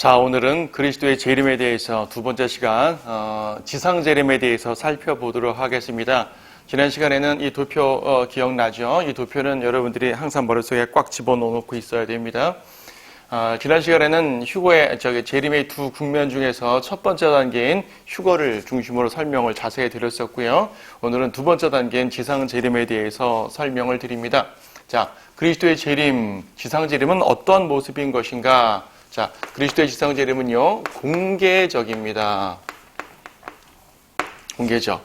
자, 오늘은 그리스도의 재림에 대해서 두 번째 시간 지상 재림에 대해서 살펴보도록 하겠습니다. 지난 시간에는 이 도표 기억나죠? 이 도표는 여러분들이 항상 머릿속에 꽉 집어넣고 있어야 됩니다. 지난 시간에는 재림의 두 국면 중에서 첫 번째 단계인 휴거를 중심으로 설명을 자세히 드렸었고요. 오늘은 두 번째 단계인 지상 재림에 대해서 설명을 드립니다. 자, 그리스도의 재림, 지상 재림은 어떤 모습인 것인가? 자, 그리스도의 지상 재림은요, 공개적입니다. 공개적.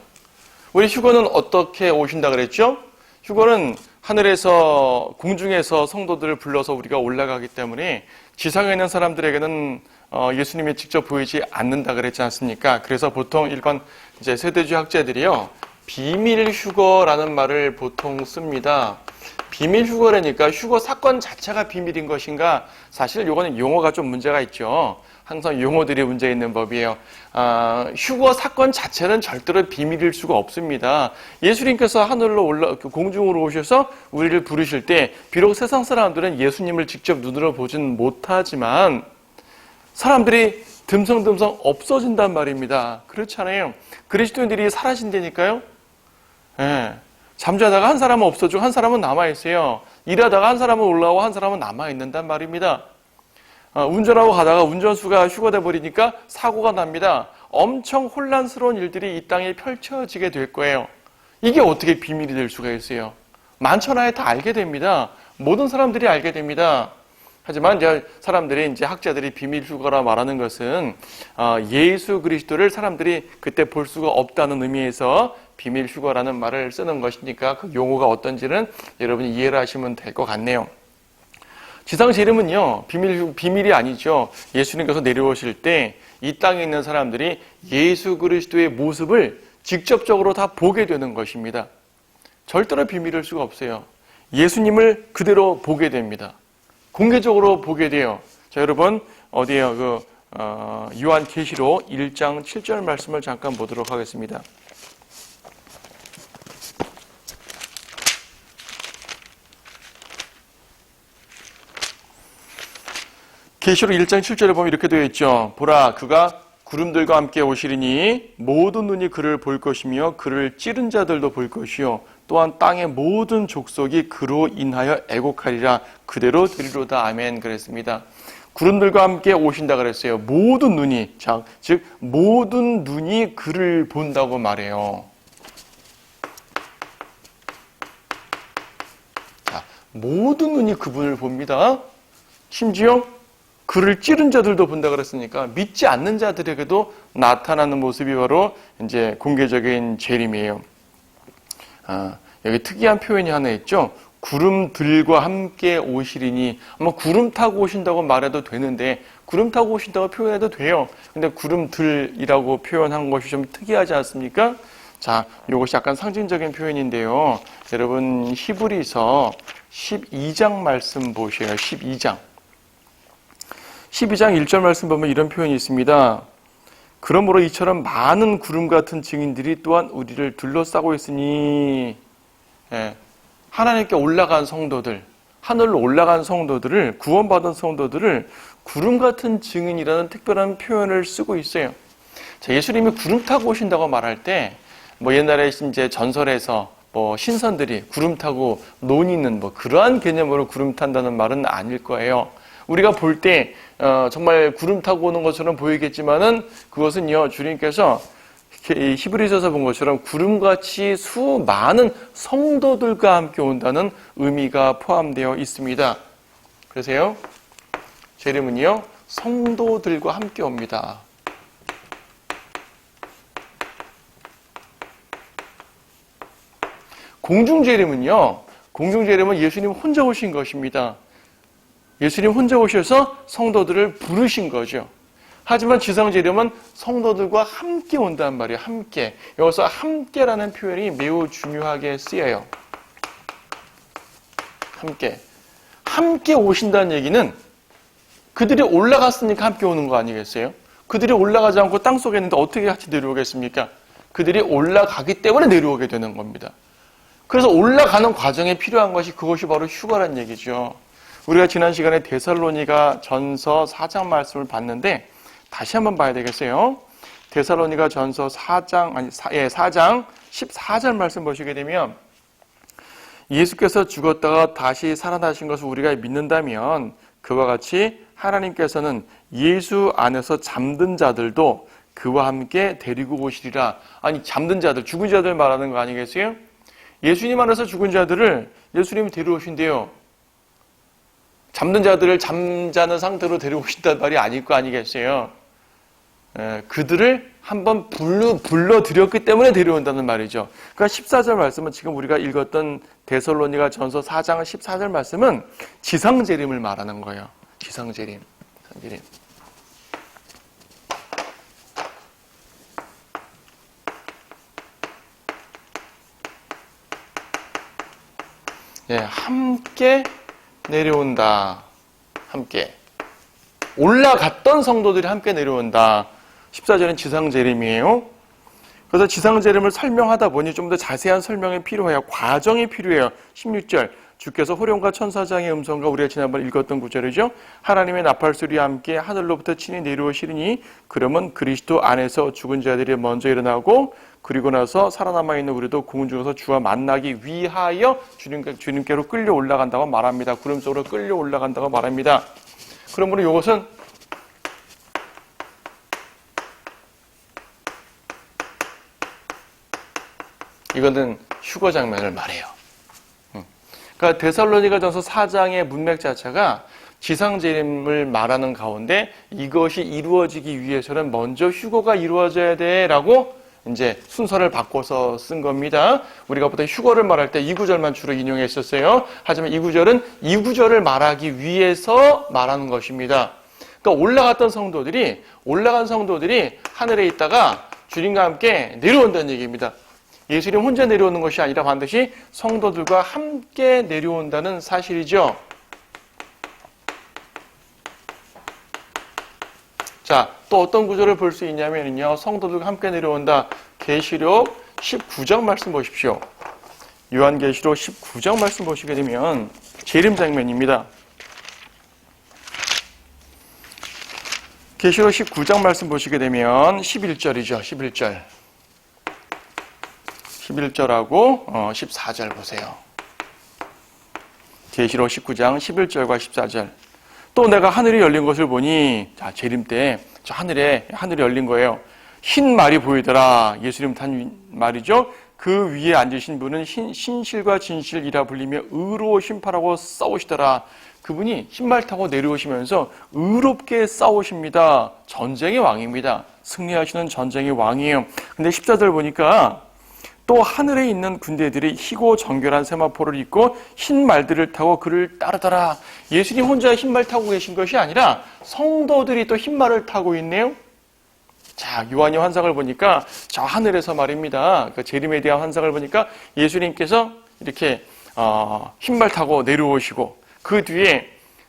우리 휴거는 어떻게 오신다 그랬죠? 휴거는 하늘에서, 공중에서 성도들을 불러서 우리가 올라가기 때문에 지상에 있는 사람들에게는 예수님이 직접 보이지 않는다 그랬지 않습니까? 그래서 보통 일반 이제 세대주의 학자들이요, 비밀 휴거라는 말을 보통 씁니다. 비밀 휴거라니까 휴거 사건 자체가 비밀인 것인가? 사실 이거는 용어가 좀 문제가 있죠. 항상 용어들이 문제 있는 법이에요. 휴거 사건 자체는 절대로 비밀일 수가 없습니다. 예수님께서 하늘로 공중으로 오셔서 우리를 부르실 때 비록 세상 사람들은 예수님을 직접 눈으로 보진 못하지만 사람들이 듬성듬성 없어진단 말입니다. 그렇잖아요. 그리스도인들이 사라진다니까요. 예. 잠자다가 한 사람은 없어지고 한 사람은 남아있어요. 일하다가 한 사람은 올라오고 한 사람은 남아있는단 말입니다. 운전하고 가다가 운전수가 휴거돼 버리니까 사고가 납니다. 엄청 혼란스러운 일들이 이 땅에 펼쳐지게 될 거예요. 이게 어떻게 비밀이 될 수가 있어요? 만천하에 다 알게 됩니다. 모든 사람들이 알게 됩니다. 하지만 이제 사람들이, 이제 학자들이 비밀 휴거라 말하는 것은 예수 그리스도를 사람들이 그때 볼 수가 없다는 의미에서 비밀 휴거라는 말을 쓰는 것이니까 그 용어가 어떤지는 여러분이 이해를 하시면 될 것 같네요. 지상 재림은요, 비밀이 아니죠. 예수님께서 내려오실 때 이 땅에 있는 사람들이 예수 그리스도의 모습을 직접적으로 다 보게 되는 것입니다. 절대로 비밀일 수가 없어요. 예수님을 그대로 보게 됩니다. 공개적으로 보게 돼요. 자, 여러분, 어디에요? 요한계시록 1장 7절 말씀을 잠깐 보도록 하겠습니다. 계시록 1장 7절에 보면 이렇게 되어 있죠. 보라, 그가 구름들과 함께 오시리니 모든 눈이 그를 볼 것이며 그를 찌른 자들도 볼 것이요 또한 땅의 모든 족속이 그로 인하여 애곡하리라. 그대로 되리로다. 아멘. 그랬습니다. 구름들과 함께 오신다 그랬어요. 모든 눈이, 즉 모든 눈이 그를 본다고 말해요. 자, 모든 눈이 그분을 봅니다. 심지어 그를 찌른 자들도 본다 그랬으니까 믿지 않는 자들에게도 나타나는 모습이 바로 이제 공개적인 재림이에요. 여기 특이한 표현이 하나 있죠. 구름들과 함께 오시리니, 아마 구름 타고 오신다고 말해도 되는데 구름 타고 오신다고 표현해도 돼요. 근데 구름들이라고 표현한 것이 좀 특이하지 않습니까? 자, 이것이 약간 상징적인 표현인데요. 여러분 히브리서 12장 말씀 보셔요. 12장 1절 말씀 보면 이런 표현이 있습니다. 그러므로 이처럼 많은 구름 같은 증인들이 또한 우리를 둘러싸고 있으니, 하나님께 올라간 성도들, 하늘로 올라간 성도들을, 구원받은 성도들을 구름 같은 증인이라는 특별한 표현을 쓰고 있어요. 자, 예수님이 구름 타고 오신다고 말할 때, 옛날에 이제 전설에서 신선들이 구름 타고 논있는 그러한 개념으로 구름 탄다는 말은 아닐 거예요. 우리가 볼 때 정말 구름 타고 오는 것처럼 보이겠지만은 그것은요, 주님께서 히브리서에서 본 것처럼 구름같이 수많은 성도들과 함께 온다는 의미가 포함되어 있습니다. 그래서요, 재림은요, 성도들과 함께 옵니다. 공중재림은요, 예수님 혼자 오신 것입니다. 예수님 혼자 오셔서 성도들을 부르신 거죠. 하지만 지상재림은 성도들과 함께 온단 말이에요. 함께. 여기서 함께라는 표현이 매우 중요하게 쓰여요. 함께 오신다는 얘기는 그들이 올라갔으니까 함께 오는 거 아니겠어요? 그들이 올라가지 않고 땅속에 있는데 어떻게 같이 내려오겠습니까? 그들이 올라가기 때문에 내려오게 되는 겁니다. 그래서 올라가는 과정에 필요한 것이, 그것이 바로 휴거란 얘기죠. 우리가 지난 시간에 데살로니가 전서 4장 말씀을 봤는데 다시 한번 봐야 되겠어요. 데살로니가 전서 4장 14절 말씀 보시게 되면 예수께서 죽었다가 다시 살아나신 것을 우리가 믿는다면 그와 같이 하나님께서는 예수 안에서 잠든 자들도 그와 함께 데리고 오시리라. 아니, 잠든 자들, 죽은 자들 말하는 거 아니겠어요? 예수님 안에서 죽은 자들을 예수님이 데려오신대요. 잠든 자들을 잠자는 상태로 데려오신다는 말이 아닐 거 아니겠어요? 그들을 한번 불러들였기 때문에 데려온다는 말이죠. 그러니까 14절 말씀은 지금 우리가 읽었던 데살로니가 전서 4장 14절 말씀은 지상재림을 말하는 거예요. 지상재림. 함께 내려온다. 함께. 올라갔던 성도들이 함께 내려온다. 14절은 지상재림이에요. 그래서 지상재림을 설명하다 보니 좀 더 자세한 설명이 필요해요. 과정이 필요해요. 16절. 주께서 호령과 천사장의 음성과 우리가 지난번 읽었던 구절이죠. 하나님의 나팔소리와 함께 하늘로부터 친히 내려오시리니 그러면 그리스도 안에서 죽은 자들이 먼저 일어나고 그리고 나서 살아남아있는 우리도 공중에서 주와 만나기 위하여 주님께로 끌려 올라간다고 말합니다. 구름 속으로 끌려 올라간다고 말합니다. 그러므로 이것은 이거는 휴거 장면을 말해요. 그러니까 데살로니가전서 4장의 문맥 자체가 지상재림을 말하는 가운데 이것이 이루어지기 위해서는 먼저 휴거가 이루어져야 돼라고 이제 순서를 바꿔서 쓴 겁니다. 우리가 보통 휴거를 말할 때 이 구절만 주로 인용했었어요. 하지만 이 구절은 이 구절을 말하기 위해서 말하는 것입니다. 그러니까 올라간 성도들이 하늘에 있다가 주님과 함께 내려온다는 얘기입니다. 예수님 혼자 내려오는 것이 아니라 반드시 성도들과 함께 내려온다는 사실이죠. 자, 또 어떤 구절을 볼 수 있냐면요. 성도들과 함께 내려온다. 계시록 19장 말씀 보십시오. 요한계시록 19장 말씀 보시게 되면 재림 장면입니다. 계시록 19장 말씀 보시게 되면 11절이죠. 11절하고 14절 보세요. 계시록 19장 11절과 14절. 또 내가 하늘이 열린 것을 보니, 자, 재림 때 저 하늘이 열린 거예요. 흰 말이 보이더라. 예수님 탄 말이죠. 그 위에 앉으신 분은 신실과 진실이라 불리며 의로워 심판하고 싸우시더라. 그분이 흰말 타고 내려오시면서 의롭게 싸우십니다. 전쟁의 왕입니다. 승리하시는 전쟁의 왕이에요. 근데 14절 보니까 또 하늘에 있는 군대들이 희고 정결한 세마포를 입고 흰 말들을 타고 그를 따르더라. 예수님 혼자 흰 말 타고 계신 것이 아니라 성도들이 또 흰 말을 타고 있네요. 자, 요한의 환상을 보니까 저 하늘에서 말입니다. 그 재림에 대한 환상을 보니까 예수님께서 이렇게 흰 말 타고 내려오시고 그 뒤에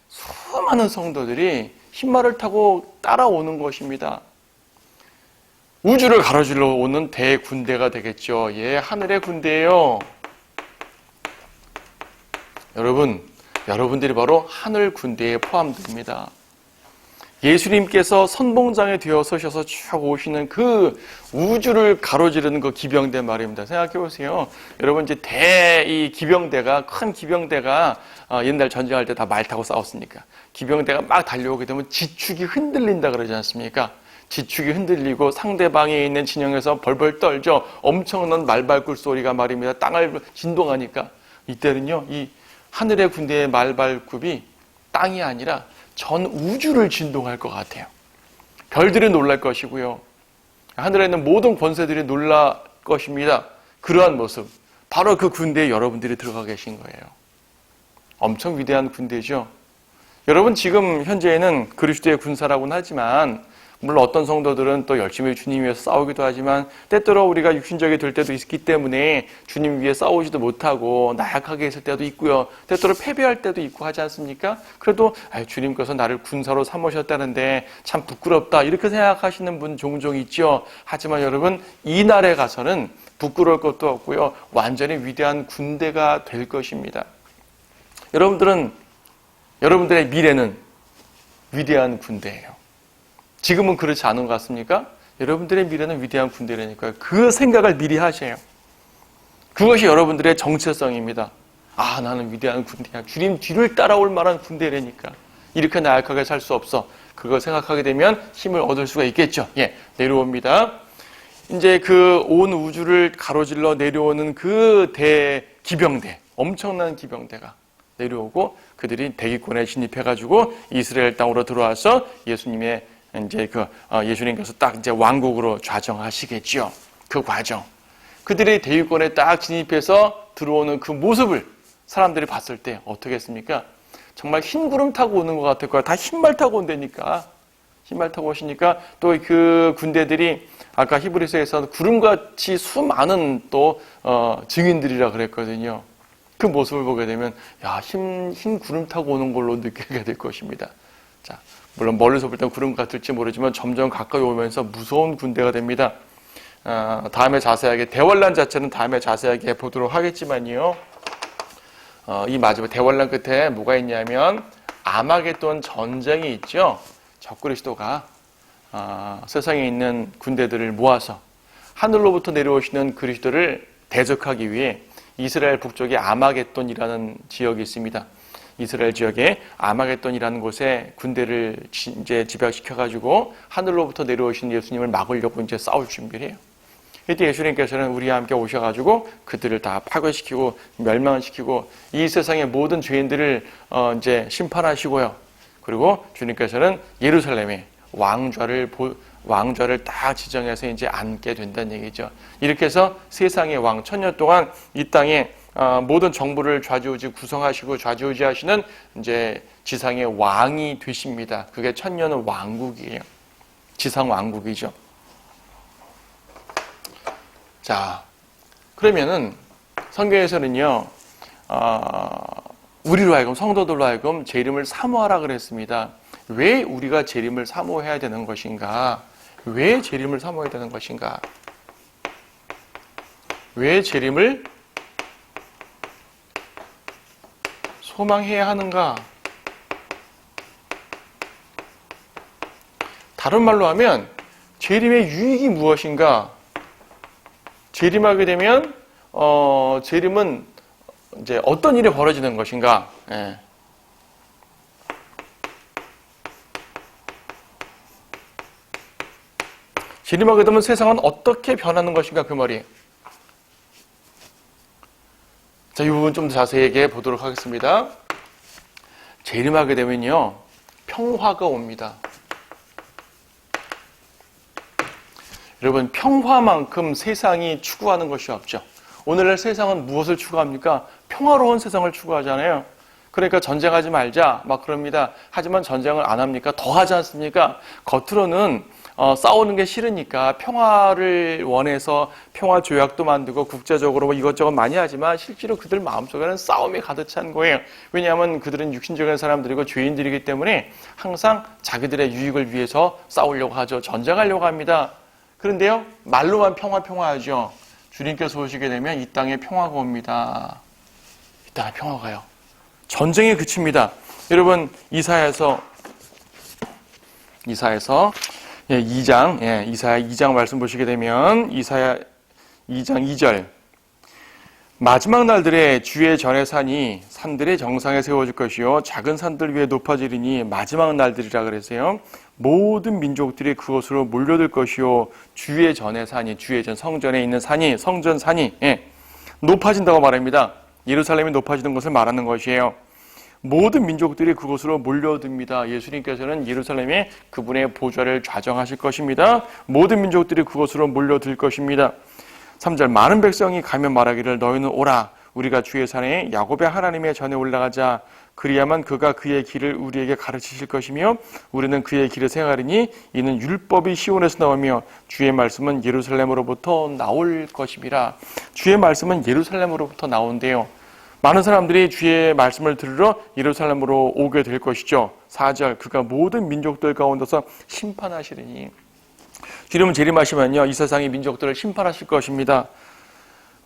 수많은 성도들이 흰 말을 타고 따라오는 것입니다. 우주를 가로질러 오는 대군대가 되겠죠. 하늘의 군대예요. 여러분들이 바로 하늘 군대에 포함됩니다. 예수님께서 선봉장에 되어 서셔서 쭉 오시는 그 우주를 가로지르는 그 기병대 말입니다. 생각해 보세요. 여러분 이제 이 기병대가 큰 기병대가 옛날 전쟁할 때 다 말 타고 싸웠으니까 기병대가 막 달려오게 되면 지축이 흔들린다 그러지 않습니까? 지축이 흔들리고 상대방에 있는 진영에서 벌벌 떨죠. 엄청난 말발굴 소리가 말입니다. 땅을 진동하니까 이때는요, 이 하늘의 군대의 말발굽이 땅이 아니라 전 우주를 진동할 것 같아요. 별들이 놀랄 것이고요. 하늘에 있는 모든 권세들이 놀랄 것입니다. 그러한 모습, 바로 그 군대에 여러분들이 들어가 계신 거예요. 엄청 위대한 군대죠. 여러분 지금 현재는 그리스도의 군사라고는 하지만 물론 어떤 성도들은 또 열심히 주님 위해서 싸우기도 하지만 때때로 우리가 육신적이 될 때도 있기 때문에 주님 위해 싸우지도 못하고 나약하게 있을 때도 있고요. 때때로 패배할 때도 있고 하지 않습니까? 그래도 주님께서 나를 군사로 삼으셨다는데 참 부끄럽다 이렇게 생각하시는 분 종종 있죠. 하지만 여러분 이 날에 가서는 부끄러울 것도 없고요. 완전히 위대한 군대가 될 것입니다. 여러분들은 여러분들의 미래는 위대한 군대예요. 지금은 그렇지 않은 것 같습니까? 여러분들의 미래는 위대한 군대라니까요. 그 생각을 미리 하셔요. 그것이 여러분들의 정체성입니다. 아, 나는 위대한 군대야. 주님 뒤를 따라올 만한 군대라니까. 이렇게 나약하게 살 수 없어. 그걸 생각하게 되면 힘을 얻을 수가 있겠죠. 예, 내려옵니다. 이제 그 온 우주를 가로질러 내려오는 그 대기병대, 엄청난 기병대가 내려오고 그들이 대기권에 진입해가지고 이스라엘 땅으로 들어와서 예수님의 이제 예수님께서 딱 이제 왕국으로 좌정하시겠죠. 그 과정. 그들이 대기권에 딱 진입해서 들어오는 그 모습을 사람들이 봤을 때 어떻게 했습니까? 정말 흰 구름 타고 오는 것 같을 거야. 다 흰말 타고 온다니까. 흰말 타고 오시니까 또 그 군대들이 아까 히브리서에서 구름같이 수많은 또 증인들이라 그랬거든요. 그 모습을 보게 되면 야, 흰 구름 타고 오는 걸로 느끼게 될 것입니다. 자, 물론 멀리서 볼 땐 구름 같을지 모르지만 점점 가까이 오면서 무서운 군대가 됩니다. 다음에 자세하게 대환란 자체는 다음에 자세하게 보도록 하겠지만요. 이 마지막 대환란 끝에 뭐가 있냐면 아마겟돈 전쟁이 있죠. 적그리스도가 세상에 있는 군대들을 모아서 하늘로부터 내려오시는 그리스도를 대적하기 위해 이스라엘 북쪽에 아마겟돈이라는 지역이 있습니다. 이스라엘 지역에 아마겟돈이라는 곳에 군대를 이제 집약시켜가지고 하늘로부터 내려오신 예수님을 막으려고 이제 싸울 준비를 해요. 이때 예수님께서는 우리와 함께 오셔가지고 그들을 다 파괴시키고 멸망시키고 이 세상의 모든 죄인들을 이제 심판하시고요. 그리고 주님께서는 예루살렘에 왕좌를 딱 지정해서 이제 앉게 된다는 얘기죠. 이렇게 해서 세상의 왕, 1000년 동안 이 땅에 모든 정부를 좌지우지 구성하시고 좌지우지하시는 이제 지상의 왕이 되십니다. 그게 1000년은 왕국이에요. 지상 왕국이죠. 자, 그러면은 성경에서는요, 우리로 하여금 성도들로 하여금 재림을 사모하라 그랬습니다. 왜 우리가 재림을 사모해야 되는 것인가? 왜 재림을 사모해야 되는 것인가? 왜 재림을 소망해야 하는가? 다른 말로 하면 재림의 유익이 무엇인가? 재림하게 되면 재림은 이제 어떤 일이 벌어지는 것인가? 예. 재림하게 되면 세상은 어떻게 변하는 것인가? 그 말이에요. 자, 이 부분 좀 더 자세하게 보도록 하겠습니다. 재림하게 되면요, 평화가 옵니다. 여러분, 평화만큼 세상이 추구하는 것이 없죠. 오늘날 세상은 무엇을 추구합니까? 평화로운 세상을 추구하잖아요. 그러니까 전쟁하지 말자 막 그럽니다. 하지만 전쟁을 안 합니까? 더 하지 않습니까? 겉으로는 싸우는 게 싫으니까 평화를 원해서 평화 조약도 만들고 국제적으로 뭐 이것저것 많이 하지만 실제로 그들 마음속에는 싸움이 가득 찬 거예요. 왜냐하면 그들은 육신적인 사람들이고 죄인들이기 때문에 항상 자기들의 유익을 위해서 싸우려고 하죠. 전쟁하려고 합니다. 그런데요, 말로만 평화하죠. 주님께서 오시게 되면 이 땅에 평화가 옵니다. 이 땅에 평화가요. 전쟁이 그칩니다. 여러분, 이사야 2장 말씀 보시게 되면 이사야 2장 2절, 마지막 날들에 주의 전의 산이 산들의 정상에 세워질 것이요 작은 산들 위에 높아지리니 마지막 날들이라 그랬어요. 모든 민족들이 그곳으로 몰려들 것이요 주의 전의 산이, 주의 전 성전에 있는 산이, 성전 산이 높아진다고 말합니다. 예루살렘이 높아지는 것을 말하는 것이에요. 모든 민족들이 그곳으로 몰려듭니다. 예수님께서는 예루살렘에 그분의 보좌를 좌정하실 것입니다. 모든 민족들이 그곳으로 몰려들 것입니다. 3절, 많은 백성이 가며 말하기를 너희는 오라 우리가 주의 산에 야곱의 하나님의 전에 올라가자. 그리야만 그가 그의 길을 우리에게 가르치실 것이며 우리는 그의 길을 행하리니 이는 율법이 시온에서 나오며 주의 말씀은 예루살렘으로부터 나올 것임이라. 주의 말씀은 예루살렘으로부터 나온대요. 많은 사람들이 주의 말씀을 들으러 예루살렘으로 오게 될 것이죠. 4절, 그가 모든 민족들 가운데서 심판하시리니. 주님은 재림하시면요, 이 세상의 민족들을 심판하실 것입니다.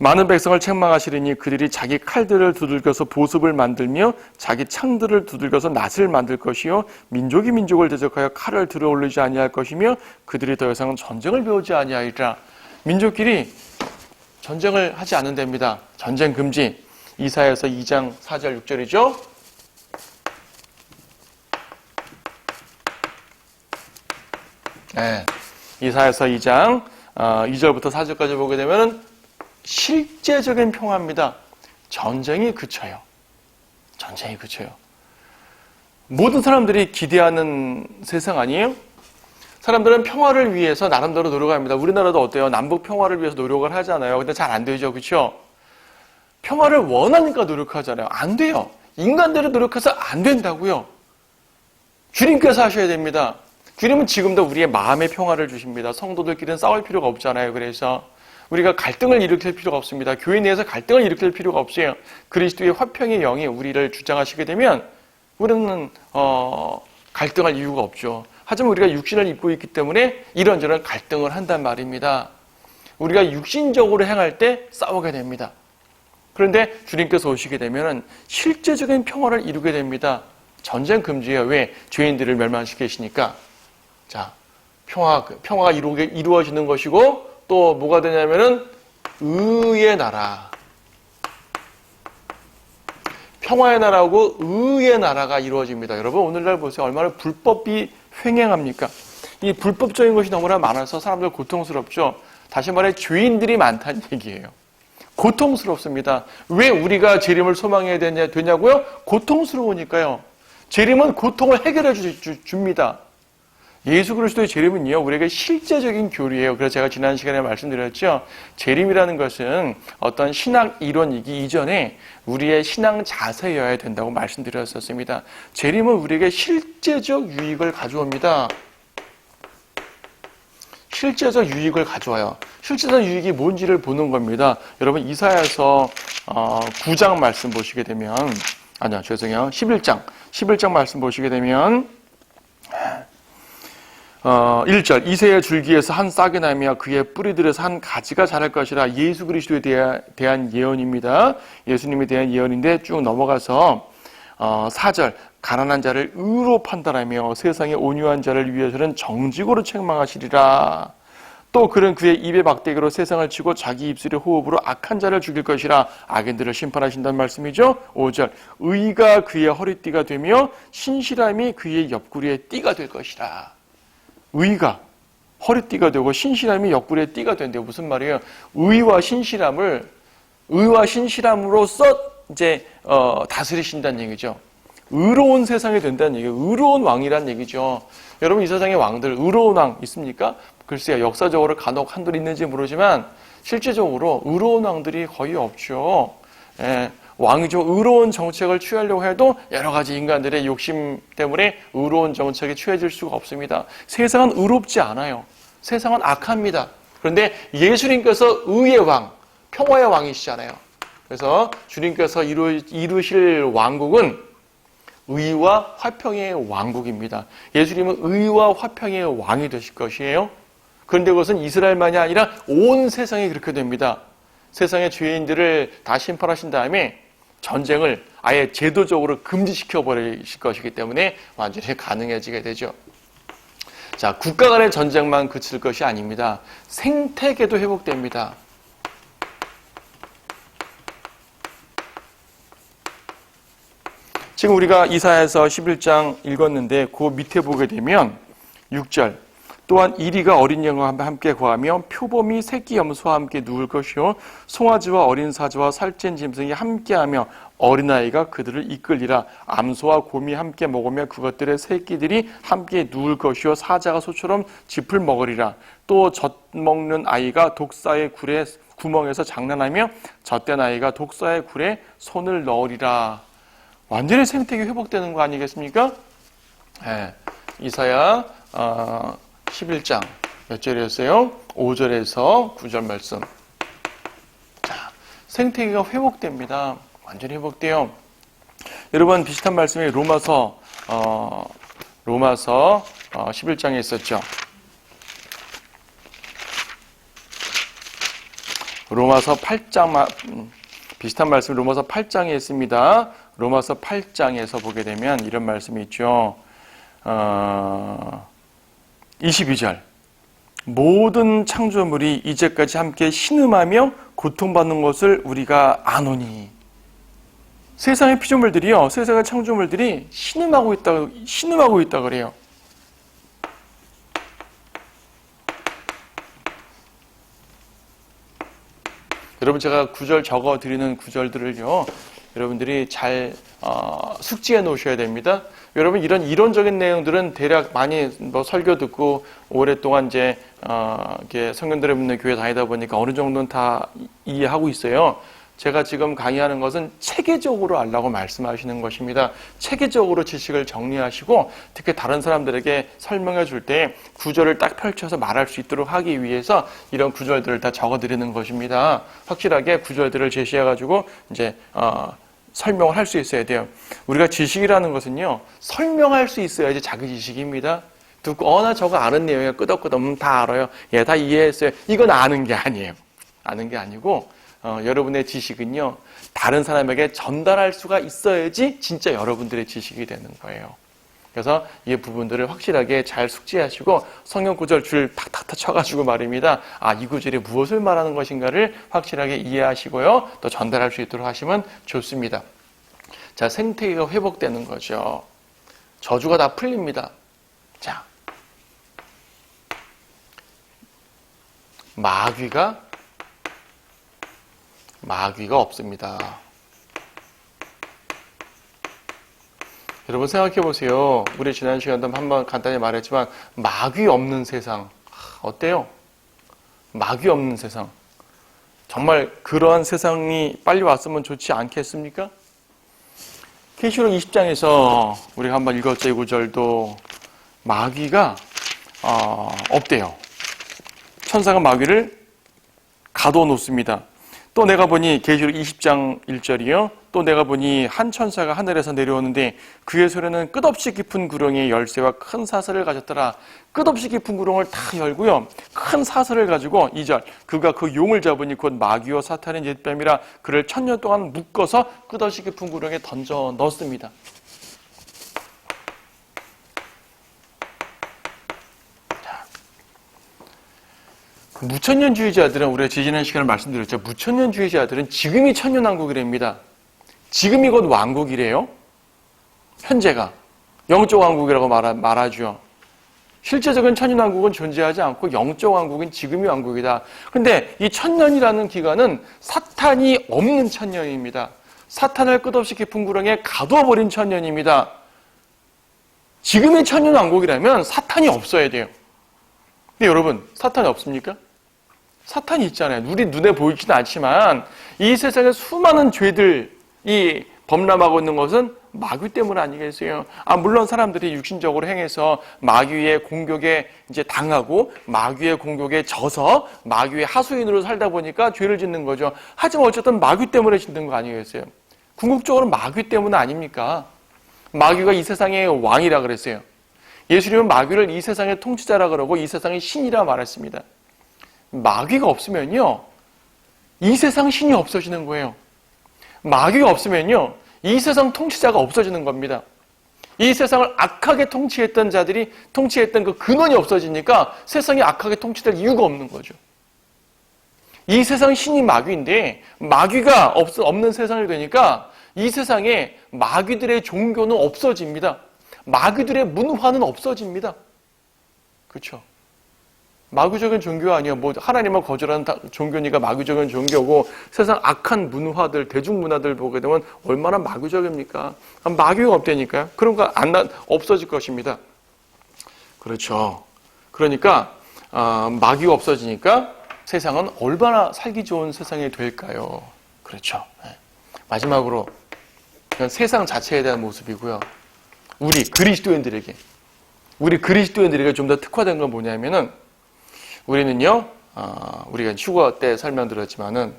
많은 백성을 책망하시리니 그들이 자기 칼들을 두들겨서 보습을 만들며 자기 창들을 두들겨서 낫을 만들 것이요 민족이 민족을 대적하여 칼을 들어올리지 아니할 것이며 그들이 더 이상 전쟁을 배우지 아니하리라. 민족끼리 전쟁을 하지 않는답니다. 전쟁 금지. 이사야서 2장 4절 6절이죠. 네. 이사야서 2장 2절부터 4절까지 보게 되면 실제적인 평화입니다. 전쟁이 그쳐요. 전쟁이 그쳐요. 모든 사람들이 기대하는 세상 아니에요? 사람들은 평화를 위해서 나름대로 노력합니다. 우리나라도 어때요? 남북 평화를 위해서 노력을 하잖아요. 근데 잘 안 되죠. 그렇죠? 평화를 원하니까 노력하잖아요. 안 돼요. 인간대로 노력해서 안 된다고요. 주님께서 하셔야 됩니다. 주님은 지금도 우리의 마음의 평화를 주십니다. 성도들끼리는 싸울 필요가 없잖아요. 그래서 우리가 갈등을 일으킬 필요가 없습니다. 교회 내에서 갈등을 일으킬 필요가 없어요. 그리스도의 화평의 영이 우리를 주장하시게 되면 우리는 갈등할 이유가 없죠. 하지만 우리가 육신을 입고 있기 때문에 이런저런 갈등을 한단 말입니다. 우리가 육신적으로 행할 때 싸우게 됩니다. 그런데 주님께서 오시게 되면 실제적인 평화를 이루게 됩니다. 전쟁 금지예요. 왜? 죄인들을 멸망시키시니까. 자, 평화가 이루어지는 것이고 또 뭐가 되냐면은 의의 나라. 평화의 나라하고 의의 나라가 이루어집니다. 여러분 오늘날 보세요. 얼마나 불법이 횡행합니까? 이 불법적인 것이 너무나 많아서 사람들 고통스럽죠. 다시 말해 죄인들이 많다는 얘기예요. 고통스럽습니다. 왜 우리가 재림을 소망해야 되냐고요? 고통스러우니까요. 재림은 고통을 해결해 줍니다. 예수 그리스도의 재림은요, 우리에게 실제적인 교리예요. 그래서 제가 지난 시간에 말씀드렸죠. 재림이라는 것은 어떤 신학 이론이기 이전에 우리의 신앙 자세여야 된다고 말씀드렸었습니다. 재림은 우리에게 실제적 유익을 가져옵니다. 실제적 유익을 가져와요. 실제적 유익이 뭔지를 보는 겁니다. 여러분 이사야서 9장 말씀 보시게 되면 11장 말씀 보시게 되면 1절 이새의 줄기에서 한 싹이 나며 그의 뿌리들에서 한 가지가 자랄 것이라. 예수 그리스도에 대한 예언입니다. 예수님에 대한 예언인데 쭉 넘어가서 4절 가난한 자를 의로 판단하며 세상의 온유한 자를 위해서는 정직으로 책망하시리라. 또 그는 그의 입의 막대기로 세상을 치고 자기 입술의 호흡으로 악한 자를 죽일 것이라. 악인들을 심판하신다는 말씀이죠. 5절 의가 그의 허리띠가 되며 신실함이 그의 옆구리에 띠가 될 것이라. 의가 허리띠가 되고 신실함이 옆구리에 띠가 된대요. 무슨 말이에요? 의와 신실함으로써 이제 다스리신다는 얘기죠. 의로운 세상이 된다는 얘기예요. 의로운 왕이란 얘기죠. 여러분 이 세상의 왕들 의로운 왕 있습니까? 글쎄요. 역사적으로 간혹 한둘 있는지 모르지만 실제적으로 의로운 왕들이 거의 없죠. 왕이 좀 의로운 정책을 취하려고 해도 여러 가지 인간들의 욕심 때문에 의로운 정책이 취해질 수가 없습니다. 세상은 의롭지 않아요. 세상은 악합니다. 그런데 예수님께서 의의 왕, 평화의 왕이시잖아요. 그래서 주님께서 이루실 왕국은 의와 화평의 왕국입니다. 예수님은 의와 화평의 왕이 되실 것이에요. 그런데 그것은 이스라엘만이 아니라 온 세상이 그렇게 됩니다. 세상의 죄인들을 다 심판하신 다음에 전쟁을 아예 제도적으로 금지시켜 버리실 것이기 때문에 완전히 가능해지게 되죠. 자, 국가 간의 전쟁만 그칠 것이 아닙니다. 생태계도 회복됩니다. 지금 우리가 이사야서 11장 읽었는데 그 밑에 보게 되면 6절 또한 이리가 어린 양과 함께 거하며 표범이 새끼 염소와 함께 누울 것이요 송아지와 어린 사자와 살찐 짐승이 함께하며 어린아이가 그들을 이끌리라. 암소와 곰이 함께 먹으며 그것들의 새끼들이 함께 누울 것이요 사자가 소처럼 짚을 먹으리라. 또 젖먹는 아이가 독사의 구멍에서 장난하며 젖된 아이가 독사의 굴에 손을 넣으리라. 완전히 생태계 회복되는 거 아니겠습니까? 이사야 11장 몇 절이었어요? 5절에서 9절 말씀. 자, 생태계가 회복됩니다. 완전히 회복돼요. 여러분 비슷한 말씀이 로마서 11장에 있었죠. 로마서 8장, 비슷한 말씀 로마서 8장에 있습니다. 로마서 8장에서 보게 되면 이런 말씀이 있죠. 22절. 모든 창조물이 이제까지 함께 신음하며 고통받는 것을 우리가 아노니. 세상의 피조물들이요, 세상의 창조물들이 신음하고 있다 그래요. 여러분, 제가 구절 적어 드리는 구절들을요, 여러분들이 잘 숙지해 놓으셔야 됩니다. 여러분, 이런 이론적인 내용들은 대략 많이 설교 듣고 오랫동안 이제 이렇게 성경들에 있는 교회 다니다 보니까 어느 정도는 다 이해하고 있어요. 제가 지금 강의하는 것은 체계적으로 알라고 말씀하시는 것입니다. 체계적으로 지식을 정리하시고 특히 다른 사람들에게 설명해 줄 때 구절을 딱 펼쳐서 말할 수 있도록 하기 위해서 이런 구절들을 다 적어 드리는 것입니다. 확실하게 구절들을 제시해 가지고 이제 설명을 할 수 있어야 돼요. 우리가 지식이라는 것은요, 설명할 수 있어야지 자기 지식입니다. 듣고 나 저거 아는 내용이야, 끄덕끄덕 다 알아요, 예, 다 이해했어요, 이건 아는 게 아니에요. 아는 게 아니고 여러분의 지식은요, 다른 사람에게 전달할 수가 있어야지 진짜 여러분들의 지식이 되는 거예요. 그래서 이 부분들을 확실하게 잘 숙지하시고 성경 구절 줄 탁탁탁 쳐가지고 말입니다. 이 구절이 무엇을 말하는 것인가를 확실하게 이해하시고요, 또 전달할 수 있도록 하시면 좋습니다. 자, 생태계가 회복되는 거죠. 저주가 다 풀립니다. 자, 마귀가 없습니다. 여러분 생각해 보세요. 우리 지난 시간도 한번 간단히 말했지만 마귀 없는 세상 어때요? 마귀 없는 세상, 정말 그러한 세상이 빨리 왔으면 좋지 않겠습니까? 계시록 20장에서 우리가 한번 읽었죠. 이 구절도 마귀가 없대요. 천사가 마귀를 가둬놓습니다. 또 내가 보니 계시록 20장 1절이요. 또 내가 보니 한 천사가 하늘에서 내려오는데 그의 손에는 끝없이 깊은 구렁이의 열쇠와 큰 사슬을 가졌더라. 끝없이 깊은 구렁을 다 열고요, 큰 사슬을 가지고 2절 그가 그 용을 잡으니 곧 마귀와 사탄의 옛뱀이라 그를 1000년 동안 묶어서 끝없이 깊은 구렁에 던져 넣습니다. 무천년주의자들은, 우리가 지지난 시간에 말씀드렸죠. 무천년주의자들은 지금이 천년왕국이랍니다. 지금이 곧 왕국이래요. 현재가 영적 왕국이라고 말하죠. 실제적인 천년왕국은 존재하지 않고 영적 왕국은 지금이 왕국이다. 근데 이 천년이라는 기간은 사탄이 없는 천년입니다. 사탄을 끝없이 깊은 구렁에 가둬버린 천년입니다. 지금의 천년왕국이라면 사탄이 없어야 돼요. 근데 여러분, 사탄이 없습니까? 사탄이 있잖아요. 우리 눈에 보이지는 않지만 이 세상에 수많은 죄들이 범람하고 있는 것은 마귀 때문 아니겠어요? 물론 사람들이 육신적으로 행해서 마귀의 공격에 이제 당하고 마귀의 공격에 져서 마귀의 하수인으로 살다 보니까 죄를 짓는 거죠. 하지만 어쨌든 마귀 때문에 짓는 거 아니겠어요? 궁극적으로 마귀 때문 아닙니까? 마귀가 이 세상의 왕이라 그랬어요. 예수님은 마귀를 이 세상의 통치자라 그러고 이 세상의 신이라 말했습니다. 마귀가 없으면요, 이 세상 신이 없어지는 거예요. 마귀가 없으면요, 이 세상 통치자가 없어지는 겁니다. 이 세상을 악하게 통치했던 자들이 통치했던 그 근원이 없어지니까 세상이 악하게 통치될 이유가 없는 거죠. 이 세상 신이 마귀인데 마귀가 없는 세상이 되니까 이 세상에 마귀들의 종교는 없어집니다. 마귀들의 문화는 없어집니다. 그렇죠? 마귀적인 종교가 아니야. 하나님을 거절하는 종교니까 마귀적인 종교고, 세상 악한 문화들, 대중문화들 보게 되면 얼마나 마귀적입니까? 마귀가 없다니까요. 그런 거 없어질 것입니다. 그렇죠. 그러니까 마귀가 없어지니까 세상은 얼마나 살기 좋은 세상이 될까요? 그렇죠. 마지막으로 세상 자체에 대한 모습이고요. 우리 그리스도인들에게 좀 더 특화된 건 뭐냐면은, 우리는요, 우리가 휴거 때 설명드렸지만은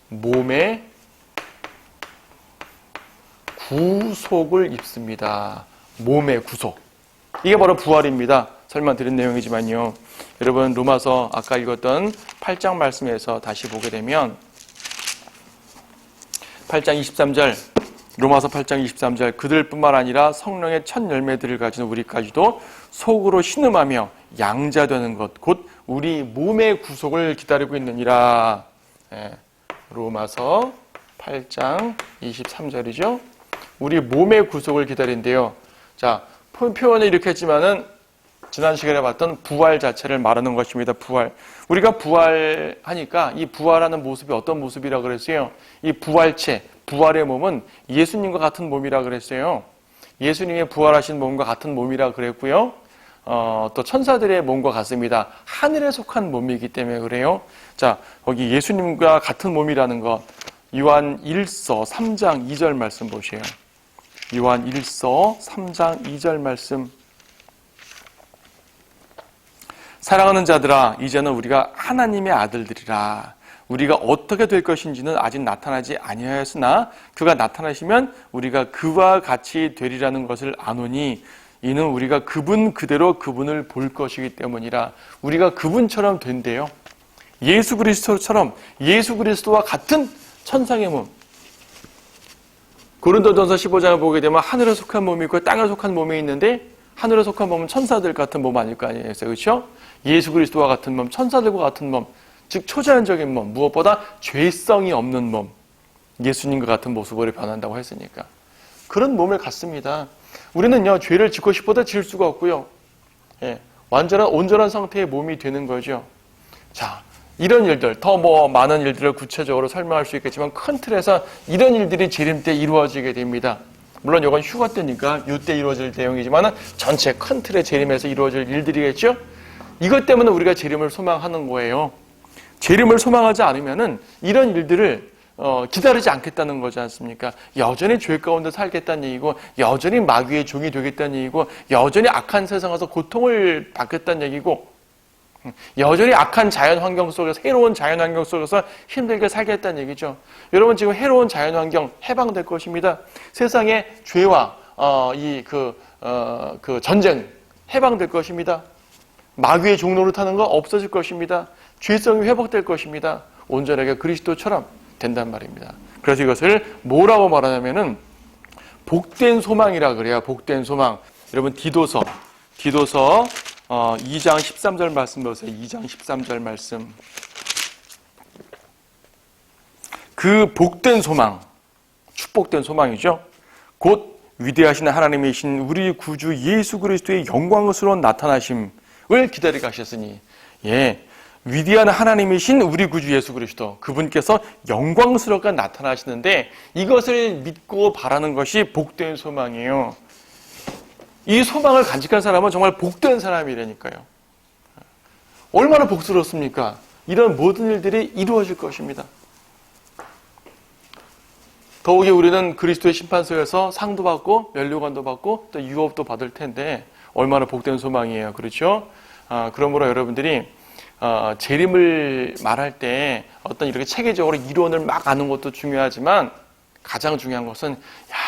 몸에 구속을 입습니다. 몸의 구속. 이게 바로 부활입니다. 설명드린 내용이지만요. 여러분 로마서 아까 읽었던 8장 말씀에서 다시 보게 되면 8장 23절 로마서 8장 23절 그들뿐만 아니라 성령의 첫 열매들을 가진 우리까지도 속으로 신음하며 양자되는 것 곧 우리 몸의 구속을 기다리고 있느니라. 로마서 8장 23절이죠. 우리 몸의 구속을 기다린대요. 자, 표현을 이렇게 했지만은 지난 시간에 봤던 부활 자체를 말하는 것입니다. 부활. 우리가 부활하니까 이 부활하는 모습이 어떤 모습이라 그랬어요? 이 부활체, 부활의 몸은 예수님과 같은 몸이라 그랬어요. 예수님의 부활하신 몸과 같은 몸이라 그랬고요. 또 천사들의 몸과 같습니다. 하늘에 속한 몸이기 때문에 그래요. 자, 거기 예수님과 같은 몸이라는 것 요한 1서 3장 2절 말씀 보세요. 요한 1서 3장 2절 말씀. 사랑하는 자들아, 이제는 우리가 하나님의 아들들이라. 우리가 어떻게 될 것인지는 아직 나타나지 아니하였으나 그가 나타나시면 우리가 그와 같이 되리라는 것을 아노니 이는 우리가 그분 그대로 그분을 볼 것이기 때문이라. 우리가 그분처럼 된대요. 예수 그리스도처럼 예수 그리스도와 같은 천상의 몸. 고린도전서 15장을 보게 되면 하늘에 속한 몸이 있고 땅에 속한 몸이 있는데 하늘에 속한 몸은 천사들 같은 몸 아닐 거 아니에요. 그렇죠? 예수 그리스도와 같은 몸, 천사들과 같은 몸, 즉 초자연적인 몸, 무엇보다 죄성이 없는 몸, 예수님과 같은 모습으로 변한다고 했으니까 그런 몸을 갖습니다. 우리는요 죄를 짓고 싶어도 질 수가 없고요. 완전한 온전한 상태의 몸이 되는 거죠. 자, 이런 일들, 더 많은 일들을 구체적으로 설명할 수 있겠지만 큰 틀에서 이런 일들이 재림 때 이루어지게 됩니다. 물론 이건 휴가 때니까 이때 이루어질 내용이지만 전체 큰 틀의 재림에서 이루어질 일들이겠죠. 이것 때문에 우리가 재림을 소망하는 거예요. 재림을 소망하지 않으면은 이런 일들을 기다리지 않겠다는 거지 않습니까? 여전히 죄 가운데 살겠다는 얘기고 여전히 마귀의 종이 되겠다는 얘기고 여전히 악한 세상에서 고통을 받겠다는 얘기고 여전히 악한 자연환경 속에서 해로운 자연환경 속에서 힘들게 살겠다는 얘기죠. 여러분 지금 해로운 자연환경 해방될 것입니다. 세상의 죄와 그 전쟁 해방될 것입니다. 마귀의 종로를 타는 거 없어질 것입니다. 죄성이 회복될 것입니다. 온전하게 그리스도처럼 된단 말입니다. 그래서 이것을 뭐라고 말하냐면은 복된 소망이라 그래요. 복된 소망. 여러분 디도서 2장 13절 말씀 보세요. 2장 13절 말씀. 그 복된 소망, 축복된 소망이죠. 곧 위대하신 하나님이신 우리 구주 예수 그리스도의 영광스러운 나타나심을 기다리게 하셨으니, 위대한 하나님이신 우리 구주 예수 그리스도, 그분께서 영광스럽게 나타나시는데 이것을 믿고 바라는 것이 복된 소망이에요. 이 소망을 간직한 사람은 정말 복된 사람이라니까요. 얼마나 복스럽습니까? 이런 모든 일들이 이루어질 것입니다. 더욱이 우리는 그리스도의 심판소에서 상도 받고 면류관도 받고 또 유업도 받을 텐데 얼마나 복된 소망이에요. 그렇죠? 그러므로 여러분들이 재림을 말할 때 어떤 이렇게 체계적으로 이론을 막 아는 것도 중요하지만 가장 중요한 것은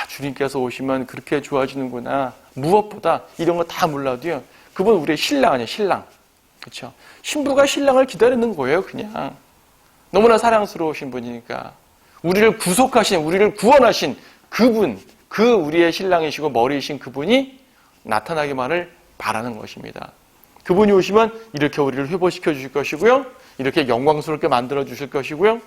주님께서 오시면 그렇게 좋아지는구나. 무엇보다 이런 거 다 몰라도요. 그분 우리의 신랑 아니에요. 신랑. 그렇죠? 신부가 신랑을 기다리는 거예요. 그냥. 너무나 사랑스러우신 분이니까. 우리를 구속하신, 우리를 구원하신 그분, 그 우리의 신랑이시고 머리이신 그분이 나타나기만을 바라는 것입니다. 그분이 오시면 이렇게 우리를 회복시켜 주실 것이고요. 이렇게 영광스럽게 만들어 주실 것이고요.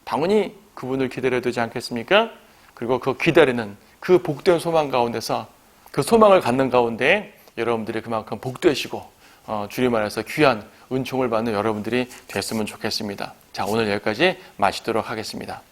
당연히 그분을 기다려야 되지 않겠습니까? 그리고 그 기다리는 그 복된 소망 가운데서 그 소망을 갖는 가운데 여러분들이 그만큼 복되시고 주님 안에서 귀한 은총을 받는 여러분들이 됐으면 좋겠습니다. 자, 오늘 여기까지 마치도록 하겠습니다.